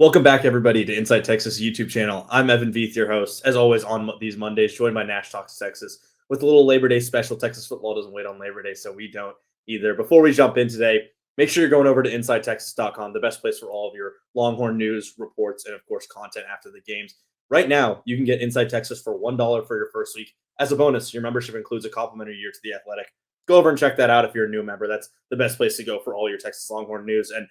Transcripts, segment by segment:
Welcome back, everybody, to Inside Texas YouTube channel. I'm Evan Veith, your host. As always, on these Mondays, joined by Nash Talks Texas with a little Labor Day special. Texas football doesn't wait on Labor Day, so we don't either. Before we jump in today, make sure you're going over to InsideTexas.com, the best place for all of your Longhorn news, reports, and of course, content after the games. Right now, you can get Inside Texas for $1 for your first week. As a bonus, your membership includes a complimentary year to The Athletic. Go over and check that out if you're a new member. That's the best place to go for all your Texas Longhorn news. And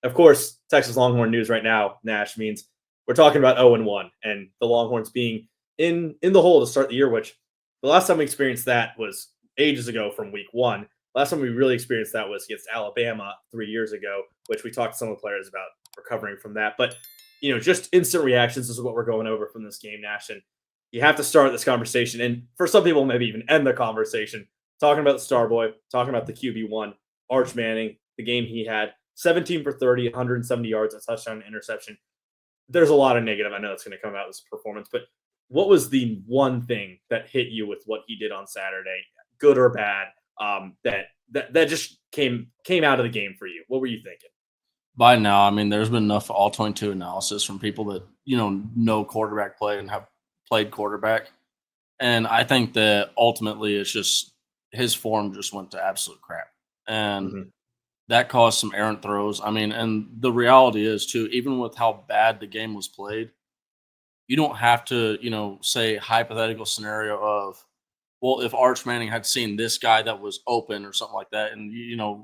of course, Texas Longhorn news right now, Nash, means we're talking about 0-1 and the Longhorns being in the hole to start the year, which the last time we experienced that was ages ago from week one. Last time we really experienced that was against Alabama 3 years ago, which we talked to some of the players about recovering from that. But, just instant reactions is what we're going over from this game, Nash. And you have to start this conversation. And for some people, maybe even end the conversation talking about the Star Boy, talking about the QB1, Arch Manning, the game he had. 17 for 30, 170 yards, a touchdown, interception. There's a lot of negative. I know that's going to come out of this performance, but what was the one thing that hit you with what he did on Saturday, good or bad, that just came out of the game for you? What were you thinking? By now, I mean, there's been enough all 22 analysis from people that, know quarterback play and have played quarterback. And I think that ultimately it's just his form just went to absolute crap. And that caused some errant throws. I mean, and the reality is too, even with how bad the game was played, you don't have to, say hypothetical scenario of, well, if Arch Manning had seen this guy that was open or something like that, and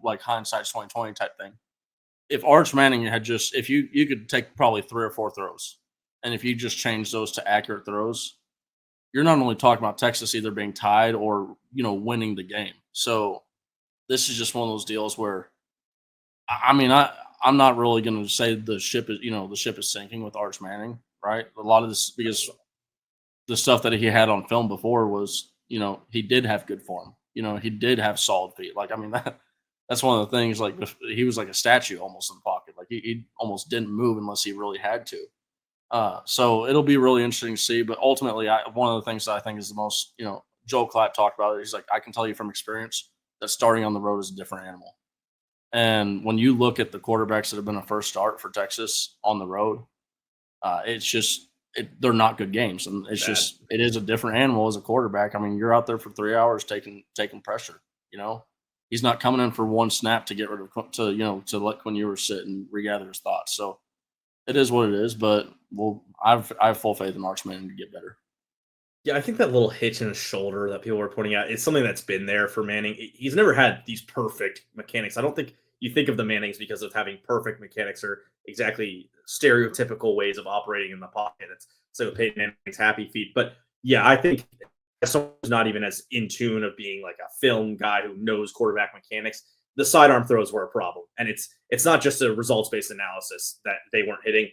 like hindsight's 2020 type thing. If Arch Manning had just, if you could take probably 3 or 4 throws, and if you just change those to accurate throws, you're not only talking about Texas either being tied or winning the game. So this is just one of those deals where, I mean, I'm not really going to say the ship is sinking with Arch Manning, right? A lot of this because the stuff that he had on film before was, he did have good form. He did have solid feet. Like, I mean, that's one of the things. Like, he was like a statue almost in the pocket. Like, he almost didn't move unless he really had to. So it'll be really interesting to see. But ultimately, one of the things that I think is the most, Joel Klatt talked about it. He's like, I can tell you from experience that starting on the road is a different animal. And when you look at the quarterbacks that have been a first start for Texas on the road, it's just they're not good games, and it is a different animal as a quarterback. I mean, you're out there for 3 hours taking pressure. He's not coming in for one snap to get rid of to let Quinn Ewers sit and regather his thoughts. So it is what it is. But I have full faith in Arch Manning to get better. Yeah, I think that little hitch in his shoulder that people were pointing out is something that's been there for Manning. He's never had these perfect mechanics. I don't think you think of the Mannings because of having perfect mechanics or exactly stereotypical ways of operating in the pocket. It's so Peyton Manning's happy feet. But yeah, I think someone who's not even as in tune of being like a film guy who knows quarterback mechanics, the sidearm throws were a problem. And it's not just a results-based analysis that they weren't hitting.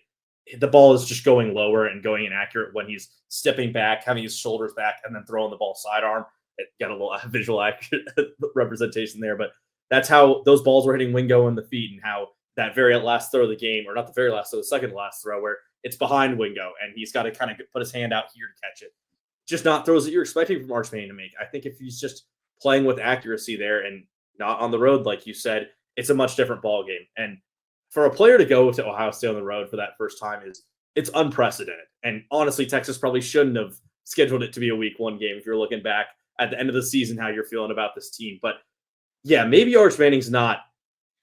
The ball is just going lower and going inaccurate when he's stepping back, having his shoulders back, and then throwing the ball sidearm. It got a little visual accurate representation there, but that's how those balls were hitting Wingo in the feet, and how that very last throw of the game, or not the very last throw, the second last throw, where it's behind Wingo, and he's got to kind of put his hand out here to catch it. Just not throws that you're expecting from Arch Manning to make. I think if he's just playing with accuracy there and not on the road, like you said, it's a much different ball game. And for a player to go to Ohio State on the road for that first time it's unprecedented. And honestly, Texas probably shouldn't have scheduled it to be a week one game if you're looking back at the end of the season, how you're feeling about this team. But yeah, maybe Arch Manning's not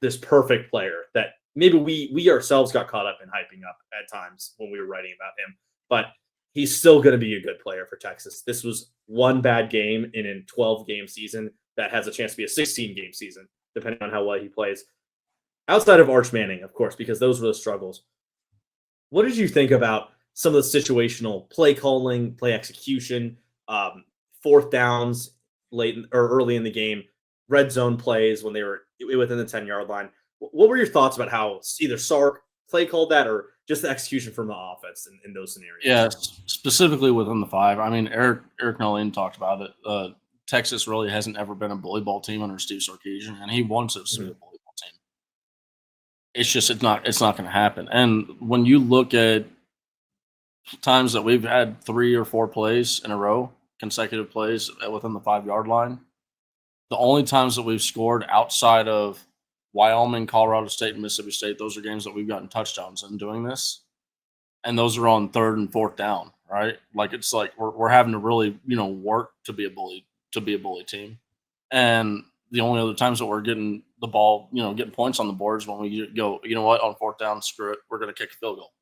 this perfect player that maybe we ourselves got caught up in hyping up at times when we were writing about him. But he's still going to be a good player for Texas. This was one bad game in a 12-game season that has a chance to be a 16-game season, depending on how well he plays. Outside of Arch Manning, of course, because those were the struggles. What did you think about some of the situational play calling, play execution, fourth downs late or early in the game, red zone plays when they were within the 10-yard line? What were your thoughts about how either Sark play called that or just the execution from the offense in those scenarios? Yeah, specifically within the 5. I mean, Eric Nolin talked about it. Texas really hasn't ever been a bully ball team under Steve Sarkisian, and he wants us to be a bully ball team. It's just it's not going to happen. And when you look at times that we've had 3 or 4 plays in a row, consecutive plays within the 5-yard line, the only times that we've scored outside of Wyoming, Colorado State, and Mississippi State, those are games that we've gotten touchdowns in doing this. and those are on 3rd and 4th down, right? Like it's like we're having to really work to be a bully team, and the only other times that we're getting the ball, getting points on the board is when we go, you know what, on 4th down, screw it, we're going to kick a field goal.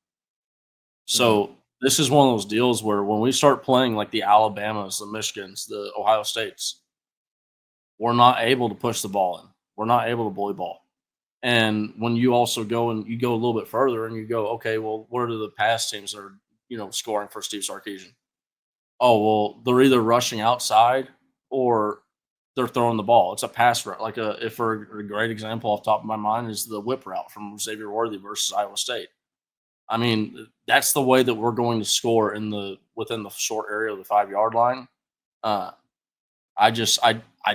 Mhm. So this is one of those deals where when we start playing like the Alabamas, the Michigans, the Ohio States, we're not able to push the ball in. We're not able to bully ball. And when you also go and you go a little bit further and you go, okay, well, what are the pass teams that are, scoring for Steve Sarkisian? Oh, well, they're either rushing outside or they're throwing the ball. It's a pass route. Like if for a great example off the top of my mind is the whip route from Xavier Worthy versus Iowa State. I mean, that's the way that we're going to score within the short area of the 5-yard line. Uh, I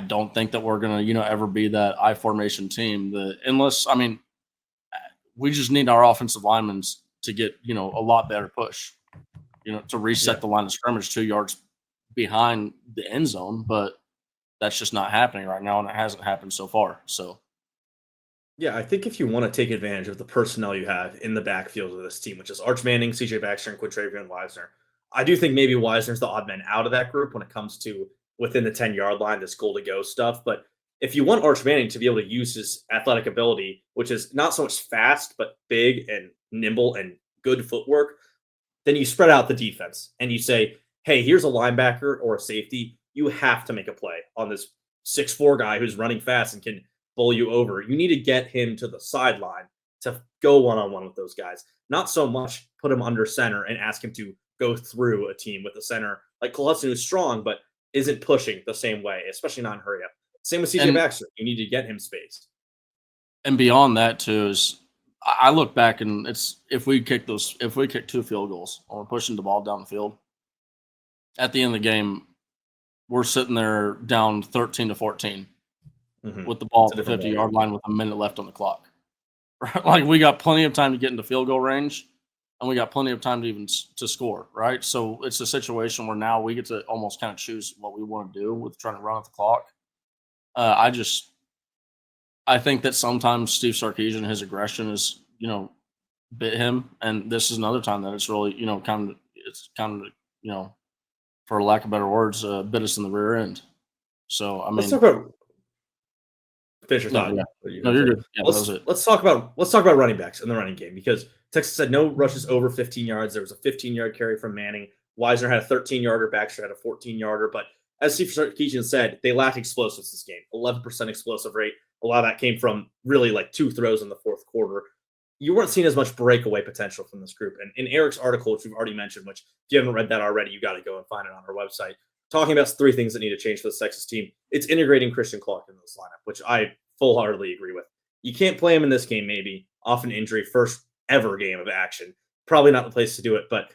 don't think that we're gonna ever be that I formation team that unless we just need our offensive linemen to get a lot better push, to reset Yeah. the line of scrimmage 2 yards behind the end zone, but that's just not happening right now, and it hasn't happened so far. So Yeah, I think if you want to take advantage of the personnel you have in the backfield of this team, which is Arch Manning, CJ Baxter, and Quintravion Wisner, I do think maybe Wisner's the odd man out of that group when it comes to within the 10-yard line, this goal to go stuff. But if you want Arch Manning to be able to use his athletic ability, which is not so much fast, but big and nimble and good footwork, then you spread out the defense and you say, hey, here's a linebacker or a safety. You have to make a play on this 6'4" guy who's running fast and can bowl you over. You need to get him to the sideline to go one on one with those guys. Not so much put him under center and ask him to go through a team with a center like Cole Hudson, who's strong, but isn't pushing the same way, especially not in hurry up. Same with CJ and Baxter. You need to get him space. and beyond that too is I look back and it's if we kick 2 field goals and we're pushing the ball down the field at the end of the game, we're sitting there down 13-14 Mhm. with the ball It's a at the different 50-yard ballgame. line with a minute left on the clock. Like we got plenty of time to get into field goal range, and we got plenty of time to to score. Right, so it's a situation where now we get to almost kind of choose what we want to do with trying to run at the clock. I think that sometimes Steve Sarkisian, his aggression is bit him, and this is another time that it's really kind of for lack of better words, bit us in the rear end. So I Let's mean, talk about finish your no, thought. yeah, What are you no, gonna you're say? good. Yeah, that was it. Let's talk about running backs in the running game because Texas had no rushes over 15 yards. There was a 15-yard carry from Manning. Wisner had a 13-yarder. Baxter had a 14-yarder. But as Steve Sarkisian said, they lacked explosives this game. 11% explosive rate. A lot of that came from really like 2 throws in the fourth quarter. You weren't seeing as much breakaway potential from this group. And in Eric's article, which we've already mentioned, which if you haven't read that already, you got to go and find it on our website, talking about 3 things that need to change for the Texas team. It's integrating Christian Clark in this lineup, which I full heartedly agree with. You can't play him in this game, maybe off an injury, first ever game of action. Probably not the place to do it, but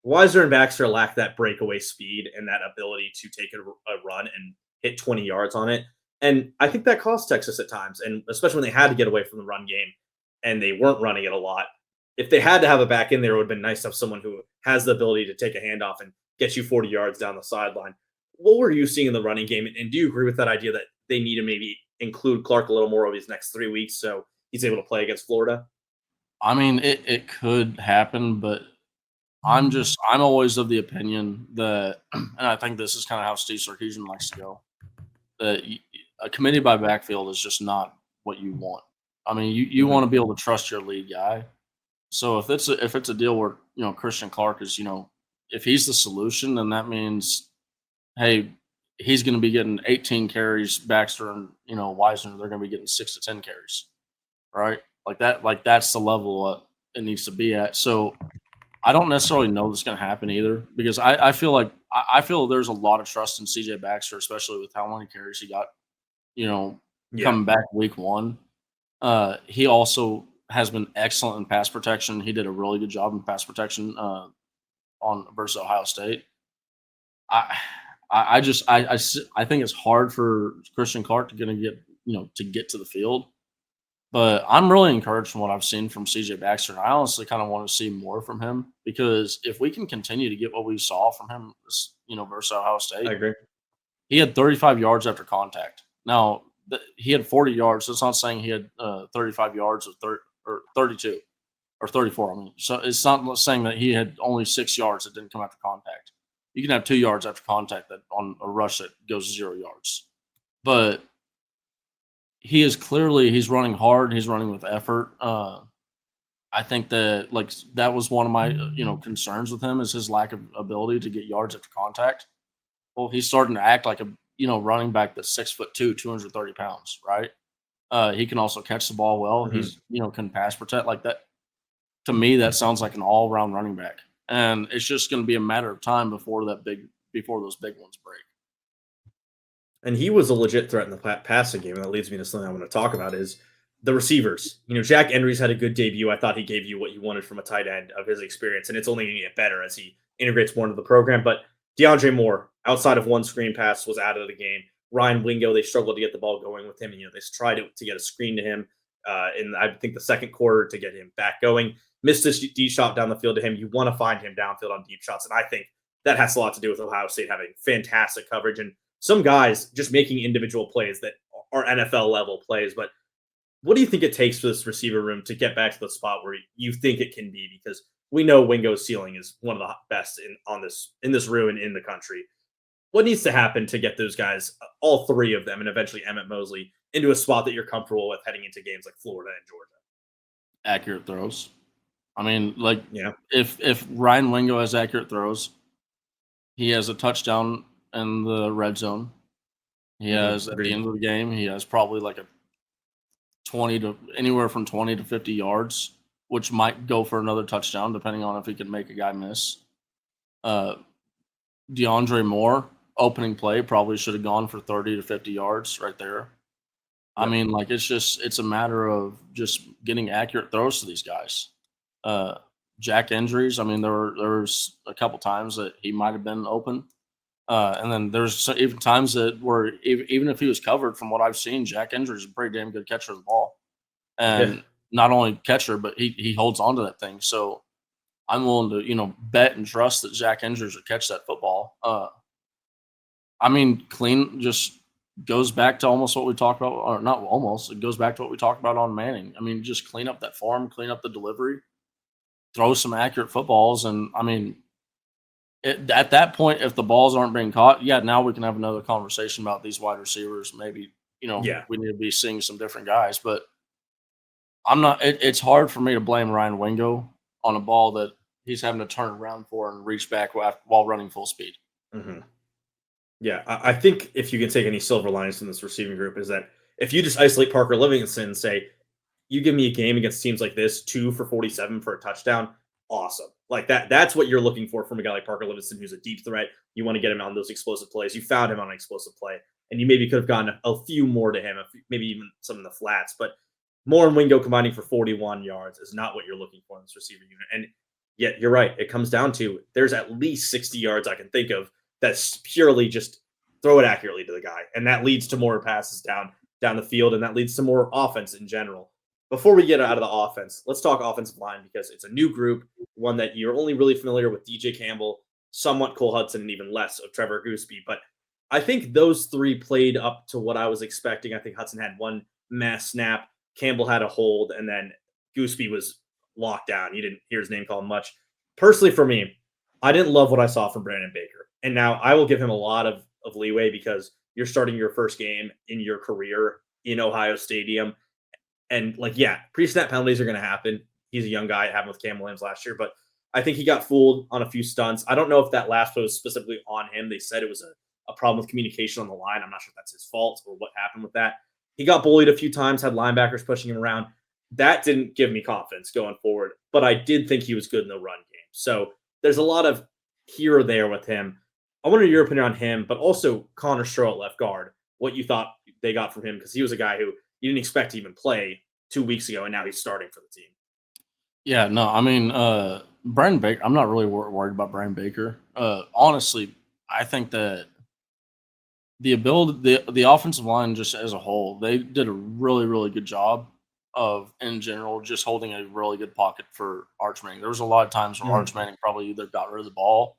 Weiser and Baxter lack that breakaway speed and that ability to take a run and hit 20 yards on it. And I think that cost Texas at times, and especially when they had to get away from the run game and they weren't running it a lot. If they had to have a back in there, it would have been nice to have someone who has the ability to take a handoff and get you 40 yards down the sideline. What were you seeing in the running game? And do you agree with that idea that they need to maybe include Clark a little more over these next 3 weeks so he's able to play against Florida? I mean, it could happen, but I'm always of the opinion that, and I think this is kind of how Steve Sarkisian likes to go, that a committee by backfield is just not what you want. I mean, you Hmm. want to be able to trust your lead guy. So if it's a deal where Christian Clark is if he's the solution, then that means hey, he's going to be getting 18 carries. Baxter and Wisner, they're going to be getting 6 to 10 carries, right? Like that. Like that's the level it needs to be at. So I don't necessarily know that's going to happen either because I feel like I feel there's a lot of trust in CJ Baxter, especially with how many carries he got. You know, Yeah. coming back week one, he also has been excellent in pass protection. He did a really good job in pass protection on versus Ohio State. I I think it's hard for Christian Clark to gonna get to get to the field. But I'm really encouraged from what I've seen from CJ Baxter, and I honestly kind of want to see more from him because if we can continue to get what we saw from him, versus Ohio I State, agree. he had 35 yards after contact. Now he had 40 yards. So it's not saying he had 35 yards or 32 or 34. I mean, so it's not saying that he had only 6 yards that didn't come after contact. You can have 2 yards after contact that on a rush that goes 0 yards. But he's running hard. He's running with effort. I think that that was one of my concerns with him is his lack of ability to get yards after contact. Well, he's starting to act like a running back that's 6'2", 230 pounds, right? He can also catch the ball well. Mm-hmm. He's can pass protect like that. To me, that sounds like an all-round running back, and it's just going to be a matter of time before those big ones break. And he was a legit threat in the passing game, and that leads me to something I want to talk about is the receivers. Jack Endry's had a good debut. I thought he gave you what you wanted from a tight end of his experience, and it's only going to get better as he integrates more into the program. But DeAndre Moore, outside of one screen pass, was out of the game. Ryan Wingo, they struggled to get the ball going with him, and they tried to get a screen to him in I think the second quarter to get him back going. Missed this deep shot down the field to him. You want to find him downfield on deep shots, and I think that has a lot to do with Ohio State having fantastic coverage and some guys just making individual plays that are NFL level plays. But what do you think it takes for this receiver room to get back to the spot where you think it can be? Because we know Wingo's ceiling is one of the best in this room and in the country. What needs to happen to get those guys, all three of them, and eventually Emmett Mosley, into a spot that you're comfortable with heading into games like Florida and Georgia? Accurate throws. I mean, yeah. If Ryan Wingo has accurate throws, he has a touchdown in the red zone. He has at the end of the game, he has probably like a anywhere from 20 to 50 yards, which might go for another touchdown depending on if he can make a guy miss. DeAndre Moore, opening play, probably should have gone for 30 to 50 yards right there. Yep. I mean, it's a matter of just getting accurate throws to these guys. Jack Endry's, I mean, there's a couple times that he might have been open. And then there's even times that where even if he was covered, from what I've seen, Jack Endry's a pretty damn good catcher of the ball. And not only catcher, but he holds on to that thing. So I'm willing to, bet and trust that Jack Endry's would catch that football. I mean, clean just goes back to almost what we talked about, or not almost, it goes back to what we talked about on Manning. I mean, just clean up that form, clean up the delivery, throw some accurate footballs. And I mean, at that point, if the balls aren't being caught, now we can have another conversation about these wide receivers. Maybe, we need to be seeing some different guys. But I'm not. It's hard for me to blame Ryan Wingo on a ball that he's having to turn around for and reach back while running full speed. Mm-hmm. Yeah, I think if you can take any silver linings from this receiving group is that if you just isolate Parker Livingston and say, you give me a game against teams like this, 2 for 47 for a touchdown, awesome. Like that's what you're looking for from a guy like Parker Livingston, who's a deep threat. You want to get him on those explosive plays. You found him on an explosive play, and you maybe could have gotten a few more to him, maybe even some in the flats. But Moore and Wingo combining for 41 yards is not what you're looking for in this receiver unit. And yet, you're right. It comes down to there's at least 60 yards I can think of that's purely just throw it accurately to the guy. And that leads to more passes down the field, and that leads to more offense in general. Before we get out of the offense, let's talk offensive line because it's a new group, one that you're only really familiar with DJ Campbell, somewhat Cole Hudson, and even less of Trevor Gooseby. But I think those three played up to what I was expecting. I think Hudson had one mass snap, Campbell had a hold, and then Gooseby was locked down. You didn't hear his name called much. Personally, for me, I didn't love what I saw from Brandon Baker. And now I will give him a lot of leeway because you're starting your first game in your career in Ohio Stadium. And pre-snap penalties are going to happen. He's a young guy. It happened with Cam Williams last year, but I think he got fooled on a few stunts. I don't know if that last was specifically on him. They said it was a problem with communication on the line. I'm not sure if that's his fault or what happened with that. He got bullied a few times, had linebackers pushing him around. That didn't give me confidence going forward, but I did think he was good in the run game. So there's a lot of here or there with him. I wanted your opinion on him, but also Connor Stroh at left guard, what you thought they got from him, because he was a guy who you didn't expect to even play 2 weeks ago, and now he's starting for the team. Yeah, no, I mean, Brandon Baker, I'm not really worried about Brandon Baker. Honestly, I think that the offensive line just as a whole, they did a really, really good job of, in general, just holding a really good pocket for Arch Manning. There was a lot of times where Arch Manning probably either got rid of the ball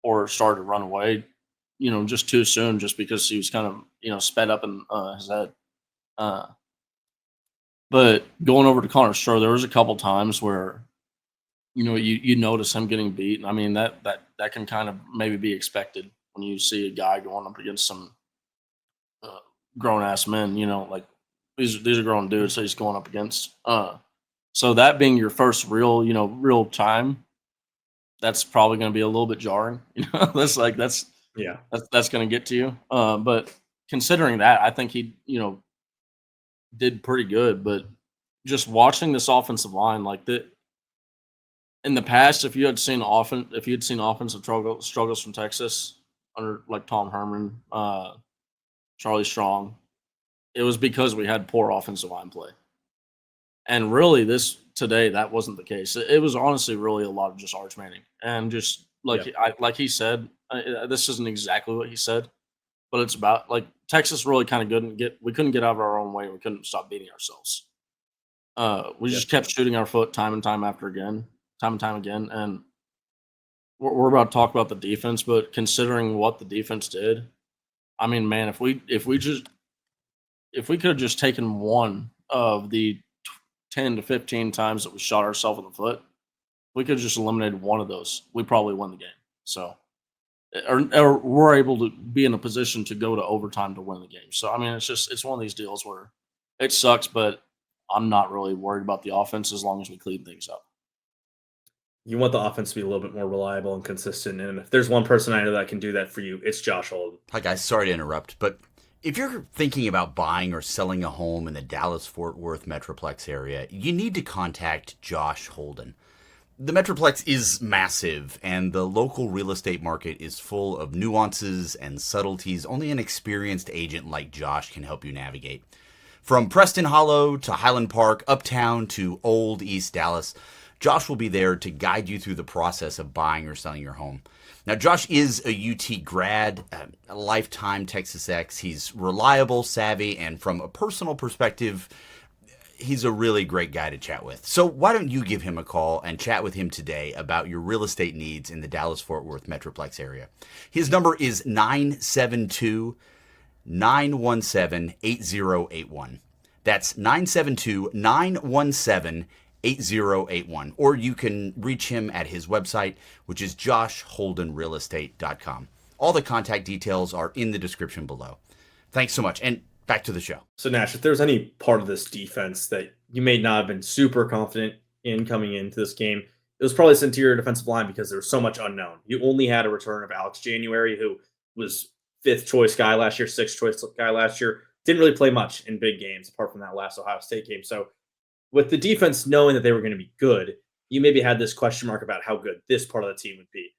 or started to run away, just too soon, just because he was kind of, sped up in his head. But going over to Connor Stroh, there was a couple times where you notice him getting beat. I mean, that can kind of maybe be expected when you see a guy going up against some grown ass men. Like these are grown dudes, so he's going up against. So that being your first real time, that's probably going to be a little bit jarring. That's Yeah. that's going to get to you. But considering that, I think he did pretty good. But just watching this offensive line, like that in the past, if you had seen offensive struggles from Texas under like Tom Herman, Charlie Strong, it was because we had poor offensive line play. And really, this today that wasn't the case. It was honestly really a lot of just Arch Manning and just Yeah. like he said. This isn't exactly what he said, but it's about like Texas really kind of we couldn't get out of our own way. We couldn't stop beating ourselves. We Yeah. just kept shooting our foot time and time again. And we're about to talk about the defense, but considering what the defense did, I mean, man, if we could have just taken one of the 10 to 15 times that we shot ourselves in the foot, we could have just eliminated one of those. We probably won the game. So, or we're able to be in a position to go to overtime to win the game. So, I mean, it's one of these deals where it sucks, but I'm not really worried about the offense as long as we clean things up. You want the offense to be a little bit more reliable and consistent. And if there's one person I know that can do that for you, it's Josh Holden. Hi, guys. Sorry to interrupt, but if you're thinking about buying or selling a home in the Dallas-Fort Worth Metroplex area, you need to contact Josh Holden. The Metroplex is massive, and the local real estate market is full of nuances and subtleties only an experienced agent like Josh can help you navigate. From Preston Hollow to Highland Park, uptown to Old East Dallas, Josh will be there to guide you through the process of buying or selling your home. Now, Josh is a UT grad, a lifetime Texas Ex. He's reliable, savvy, and from a personal perspective, he's a really great guy to chat with. So why don't you give him a call and chat with him today about your real estate needs in the Dallas-Fort Worth Metroplex area. His number is 972-917-8081. That's 972-917-8081. Or you can reach him at his website, which is joshholdenrealestate.com. All the contact details are in the description below. Thanks so much, and back to the show. So, Nash, if there's any part of this defense that you may not have been super confident in coming into this game, it was probably this interior defensive line because there was so much unknown. You only had a return of Alex January, who was fifth choice guy last year, sixth choice guy last year. Didn't really play much in big games apart from that last Ohio State game. So, with the defense knowing that they were going to be good, you maybe had this question mark about how good this part of the team would be.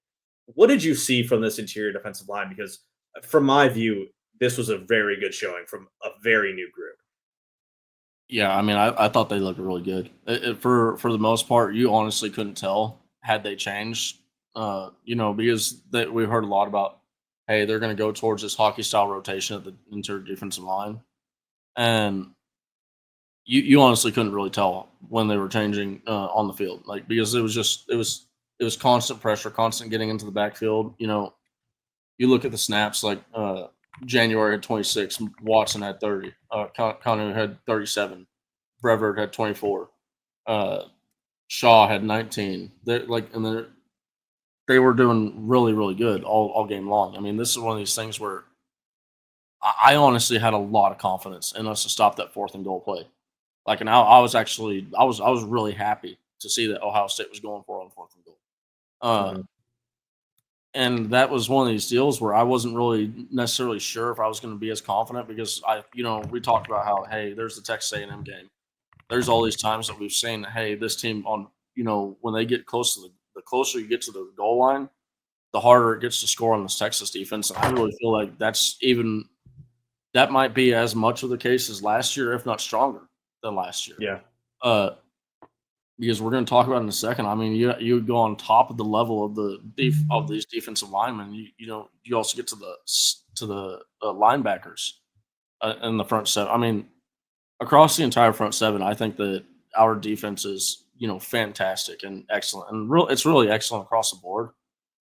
What did you see from this interior defensive line? Because from my view, this was a very good showing from a very new group. Yeah, I mean, I thought they looked really good. For the most part, you honestly couldn't tell had they changed. Because we heard a lot about, hey, they're going to go towards this hockey style rotation at the interior defensive line, and you honestly couldn't really tell when they were changing on the field, like because it was constant pressure, constant getting into the backfield. You look at the snaps, like January had 26, Watson had 30, Connor had 37, Brevard had 24, Shaw had 19. They were doing really, really good all game long. I mean, this is one of these things where I honestly had a lot of confidence in us to stop that 4th and goal play. Like, and I was really happy to see that Ohio State was going for it on 4th and goal. And that was one of these deals where I wasn't really necessarily sure if I was going to be as confident because we talked about how, hey, there's the Texas A&M game. There's all these times that we've seen, hey, this team when they get close to the closer you get to the goal line, the harder it gets to score on this Texas defense. And I really feel like that might be as much of the case as last year, if not stronger than last year. Yeah. Because we're going to talk about it in a second. I mean, you go on top of the level of of these defensive linemen. You also get to the linebackers in the front seven. I mean, across the entire front seven, I think that our defense is fantastic and excellent, and it's really excellent across the board.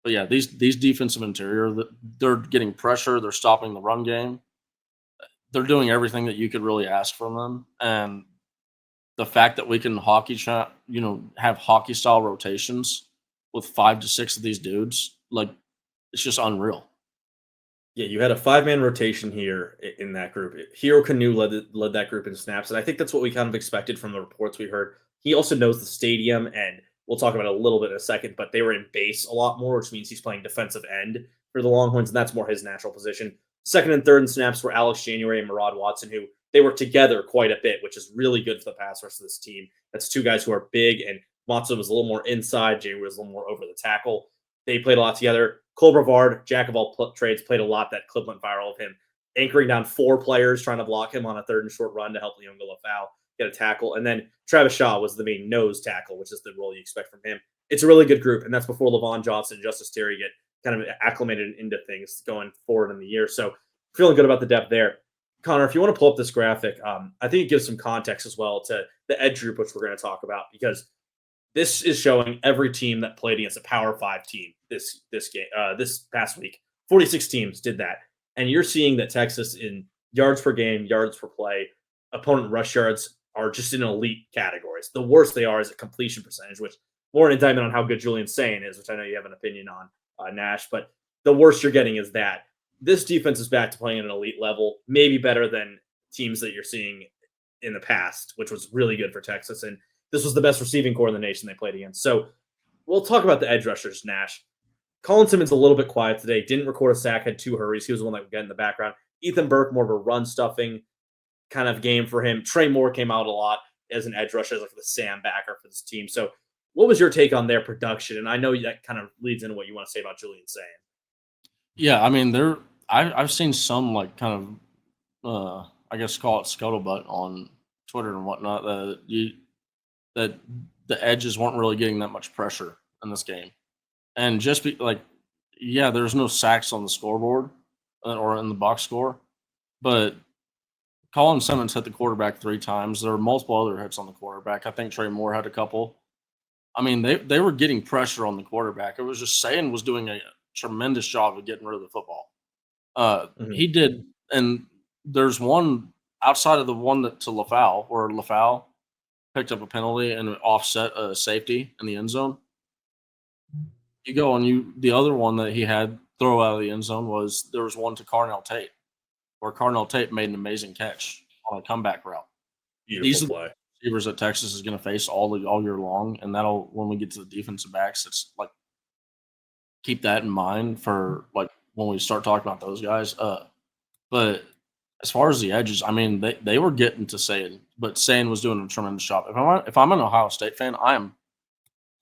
But yeah, these defensive interior, they're getting pressure. They're stopping the run game. They're doing everything that you could really ask from them, and the fact that we can have hockey style rotations with 5 to 6 of these dudes, like, it's just unreal. Yeah, you had a 5-man rotation here in that group. Hero Canoe led that group in snaps, and I think that's what we kind of expected from the reports we heard. He also knows the stadium, and we'll talk about it a little bit in a second, but they were in base a lot more, which means he's playing defensive end for the Longhorns, and that's more his natural position. Second and third in snaps were Alex January and Murad Watson, who they were together quite a bit, which is really good for the pass rush of this team. That's two guys who are big, and Watson was a little more inside. January was a little more over the tackle. They played a lot together. Cole Brevard, jack of all trades, played a lot. That clip went viral of him anchoring down 4 players, trying to block him on a third and short run to help Leon Lafau get a tackle. And then Travis Shaw was the main nose tackle, which is the role you expect from him. It's a really good group, and that's before Levon Johnson and Justice Terry get kind of acclimated into things going forward in the year. So feeling good about the depth there. Connor, if you want to pull up this graphic, I think it gives some context as well to the edge group, which we're going to talk about, because this is showing every team that played against a Power 5 team this past week. 46 teams did that. And you're seeing that Texas in yards per game, yards per play, opponent rush yards are just in elite categories. The worst they are is a completion percentage, which more an indictment on how good Julian Sayin is, which I know you have an opinion on, Nash. But the worst you're getting is that. This defense is back to playing at an elite level, maybe better than teams that you're seeing in the past, which was really good for Texas. And this was the best receiving core in the nation they played against. So we'll talk about the edge rushers, Nash. Colin Simmons a little bit quiet today. Didn't record a sack, had 2 hurries. He was the one that would get in the background. Ethan Burke, more of a run stuffing kind of game for him. Trey Moore came out a lot as an edge rusher, as like the Sam backer for this team. So what was your take on their production? And I know that kind of leads into what you want to say about Julian Sayin. Yeah, I mean, I've seen some like kind of I guess call it scuttlebutt on Twitter and whatnot that the edges weren't really getting that much pressure in this game, and there's no sacks on the scoreboard or in the box score, but Colin Simmons hit the quarterback 3 times. There were multiple other hits on the quarterback. I think Trey Moore had a couple. I mean, they were getting pressure on the quarterback. It was just Sayin was doing a tremendous job of getting rid of the football. He did, and there's one outside of the one to Lafau, where Lafau picked up a penalty and offset a safety in the end zone. You go and the other one that he had throw out of the end zone there was one to Carnell Tate, where Carnell Tate made an amazing catch on a comeback route. Beautiful play. Receivers that Texas is going to face all year long, and that'll, when we get to the defensive backs, it's like keep that in mind for like when we start talking about those guys. But as far as the edges, I mean, they were getting to Sayin, but Sayin was doing a tremendous job. If I'm an Ohio State fan, I'm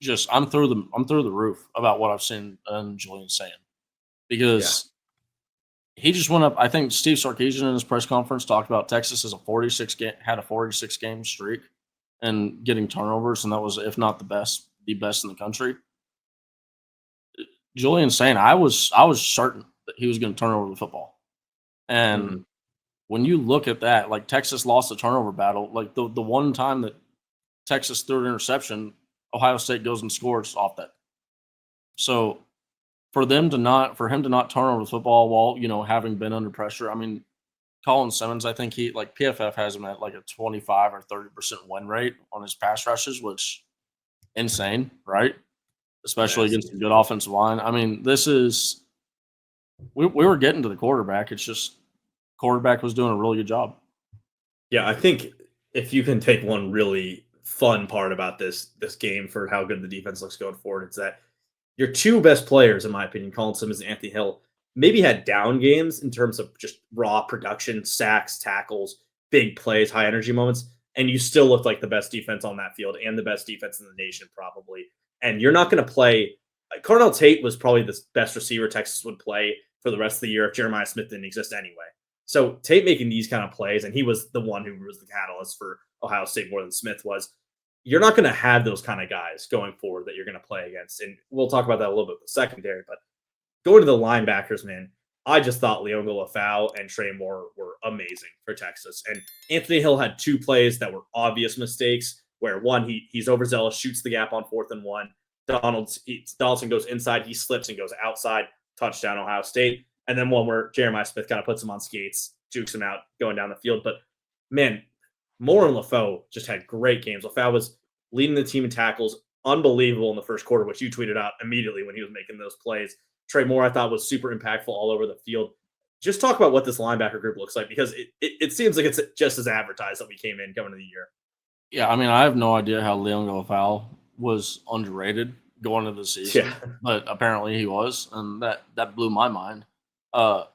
through the roof about what I've seen in Julian Sayin, because he just went up. I think Steve Sarkisian in his press conference talked about Texas had a 46 game streak and getting turnovers, and that was, if not the best in the country. Julian Sayin, I was certain that he was going to turn over the football. And when you look at that, like Texas lost the turnover battle. Like the one time that Texas threw an interception, Ohio State goes and scores off that. So for him to not turn over the football while, having been under pressure, I mean, Colin Simmons, I think PFF has him at like a 25 or 30% win rate on his pass rushes, which insane, right? Especially against a good offensive line. I mean, we were getting to the quarterback. It's just quarterback was doing a really good job. Yeah, I think if you can take one really fun part about this game for how good the defense looks going forward, it's that your 2 best players, in my opinion, Colin Simmons and Anthony Hill, maybe had down games in terms of just raw production, sacks, tackles, big plays, high energy moments, and you still looked like the best defense on that field and the best defense in the nation probably. And you're not going to play – Carnell Tate was probably the best receiver Texas would play for the rest of the year if Jeremiah Smith didn't exist anyway. So Tate making these kind of plays, and he was the one who was the catalyst for Ohio State more than Smith was. You're not going to have those kind of guys going forward that you're going to play against. And we'll talk about that a little bit with the secondary. But going to the linebackers, man, I just thought Leon Lafau and Trey Moore were amazing for Texas. And Anthony Hill had 2 plays that were obvious mistakes, where one, he's overzealous, shoots the gap on 4th and 1. Donaldson goes inside, he slips and goes outside, touchdown Ohio State. And then one where Jeremiah Smith kind of puts him on skates, jukes him out going down the field. But, man, Moore and LaFau just had great games. LaFau was leading the team in tackles, unbelievable in the first quarter, which you tweeted out immediately when he was making those plays. Trey Moore, I thought, was super impactful all over the field. Just talk about what this linebacker group looks like, because it seems like it's just as advertised that we came in coming to the year. Yeah, I mean, I have no idea how Leon LaFau was underrated going into the season, Yeah. but apparently he was, and that blew my mind. I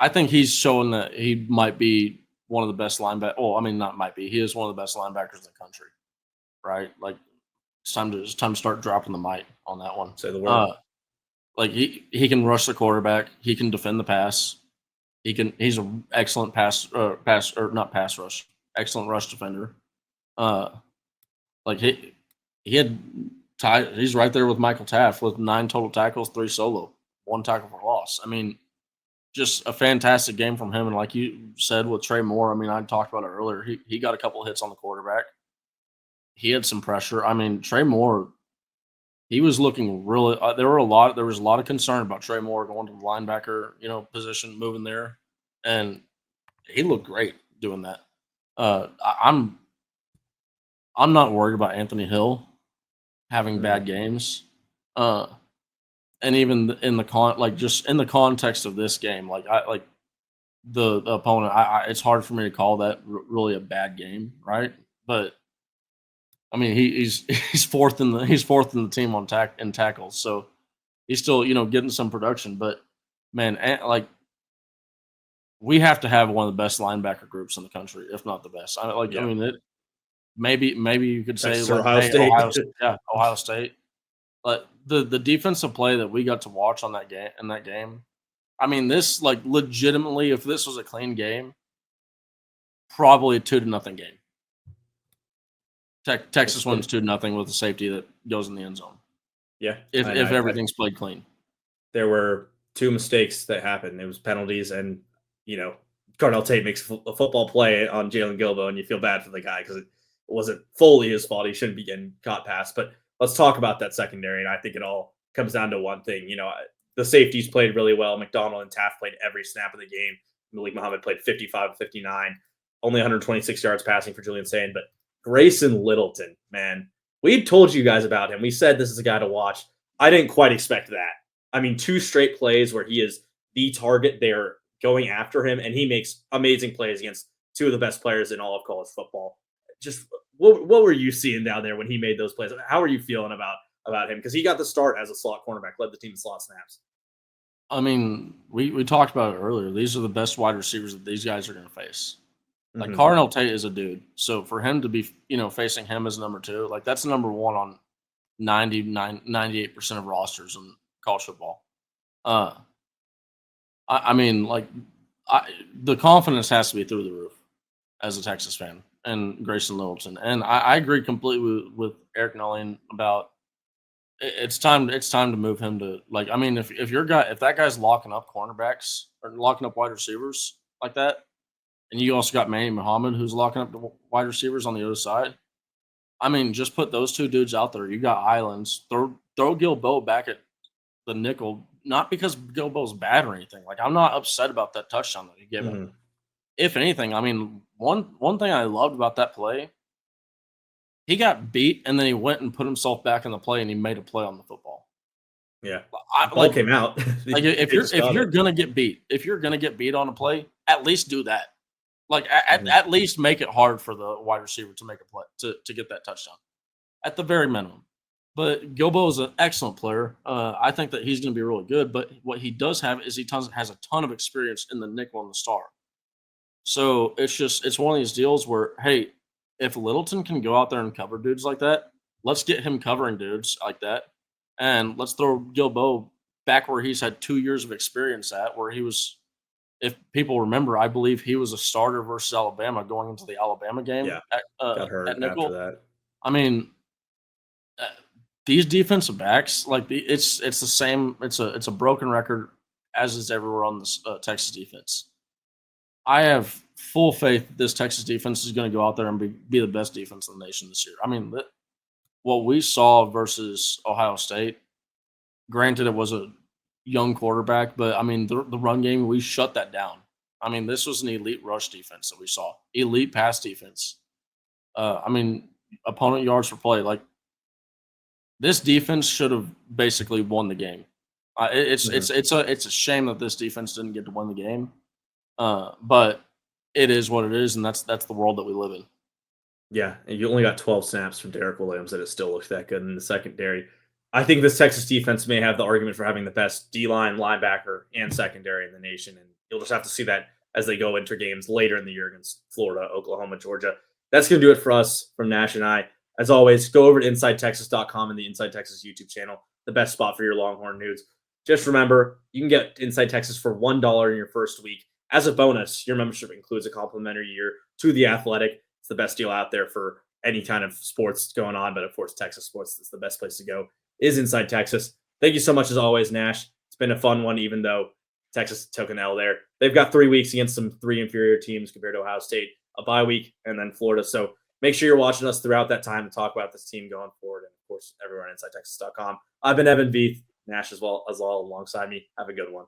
think he's showing that he might be one of the best linebackers. Oh, I mean, not might be. He is one of the best linebackers in the country, right? Like it's time to start dropping the mic on that one. Say the word. Like he can rush the quarterback. He can defend the pass. He's an excellent not pass rush. Excellent rush defender. Like he's right there with Michael Taft with 9 total tackles, 3 solo, 1 tackle for loss. I mean, just a fantastic game from him. And like you said with Trey Moore, I mean, I talked about it earlier. He got a couple of hits on the quarterback. He had some pressure. I mean, Trey Moore, he was looking really. There was a lot of concern about Trey Moore going to the linebacker, position, moving there, and he looked great doing that. I'm not worried about Anthony Hill having bad games. And even in the context of this game, the opponent, it's hard for me to call that really a bad game, right? But I mean, he's fourth in the team in tackles, so he's still getting some production. But man, we have to have one of the best linebacker groups in the country, if not the best. I mean, maybe you could say Texas or Ohio State. Ohio State. But the defensive play that we got to watch in that game, I mean, this legitimately, if this was a clean game, probably a 2-0 game. Texas wins 2-0 with a safety that goes in the end zone. Yeah, if everything's played clean. There were 2 mistakes that happened. It was penalties, and Cardell Tate makes a football play on Jalen Gilbo, and you feel bad for the guy because it wasn't fully his fault. He shouldn't be getting caught pass. But let's talk about that secondary, and I think it all comes down to one thing. The safeties played really well. McDonald and Taft played every snap of the game. Malik Muhammad played 55-59, only 126 yards passing for Julian Sane. But Grayson Littleton, man, we told you guys about him. We said this is a guy to watch. I didn't quite expect that. I mean, 2 straight plays where he is the target. They're going after him, and he makes amazing plays against 2 of the best players in all of college football. Just what were you seeing down there when he made those plays? How are you feeling about him? Because he got the start as a slot cornerback, led the team in slot snaps. I mean, we talked about it earlier. These are the best wide receivers that these guys are going to face. Like Cardell Tate is a dude, so for him to be facing him as number 2, that's number 1 on 98% of rosters in college football. I mean, the confidence has to be through the roof as a Texas fan and Grayson Littleton, and I agree completely with Eric Nullian about it's time to move him to I mean, if that guy's locking up cornerbacks or locking up wide receivers like that. And you also got Manny Muhammad, who's locking up the wide receivers on the other side. I mean, just put those 2 dudes out there. You got Islands. Throw Gilbo back at the nickel, not because Gilbo's bad or anything. I'm not upset about that touchdown that he gave him. If anything, I mean, one thing I loved about that play, he got beat, and then he went and put himself back in the play, and he made a play on the football. Yeah, ball came out. If you're gonna get beat on a play, at least do that. At least make it hard for the wide receiver to make a play to get that touchdown, at the very minimum. But Gilbo is an excellent player. I think that he's going to be really good. But what he does have is he has a ton of experience in the nickel and the star. So it's one of these deals where, hey, if Littleton can go out there and cover dudes like that, let's get him covering dudes like that, and let's throw Gilbo back where he's had 2 years of experience at, where he was. If people remember, I believe he was a starter versus Alabama going into the Alabama game. Yeah, got hurt at nickel. after that. I mean, these defensive backs, it's the same. It's a broken record, as is everywhere on this Texas defense. I have full faith that this Texas defense is going to go out there and be the best defense in the nation this year. I mean, what we saw versus Ohio State, granted it was a young quarterback, but I mean the run game, we shut that down. I mean, this was an elite rush defense that we saw, elite pass defense. I mean, opponent yards per play. Like, this defense should have basically won the game. It's a shame that this defense didn't get to win the game. But it is what it is, and that's the world that we live in. Yeah, and you only got 12 snaps from Derek Williams, and it still looks that good in the secondary. I think this Texas defense may have the argument for having the best D-line, linebacker, and secondary in the nation, and you'll just have to see that as they go into games later in the year against Florida, Oklahoma, Georgia. That's going to do it for us from Nash and I. As always, go over to InsideTexas.com and the Inside Texas YouTube channel, the best spot for your Longhorn news. Just remember, you can get Inside Texas for $1 in your first week. As a bonus, your membership includes a complimentary year to The Athletic. It's the best deal out there for any kind of sports going on, but of course, Texas sports is the best place to go, is Inside Texas. Thank you so much, as always, Nash. It's been a fun one, even though Texas took an L there. They've got 3 weeks against some 3 inferior teams compared to Ohio State, a bye week, and then Florida. So make sure you're watching us throughout that time to talk about this team going forward. And, of course, everyone at InsideTexas.com. I've been Evan Veith, Nash as well alongside me. Have a good one.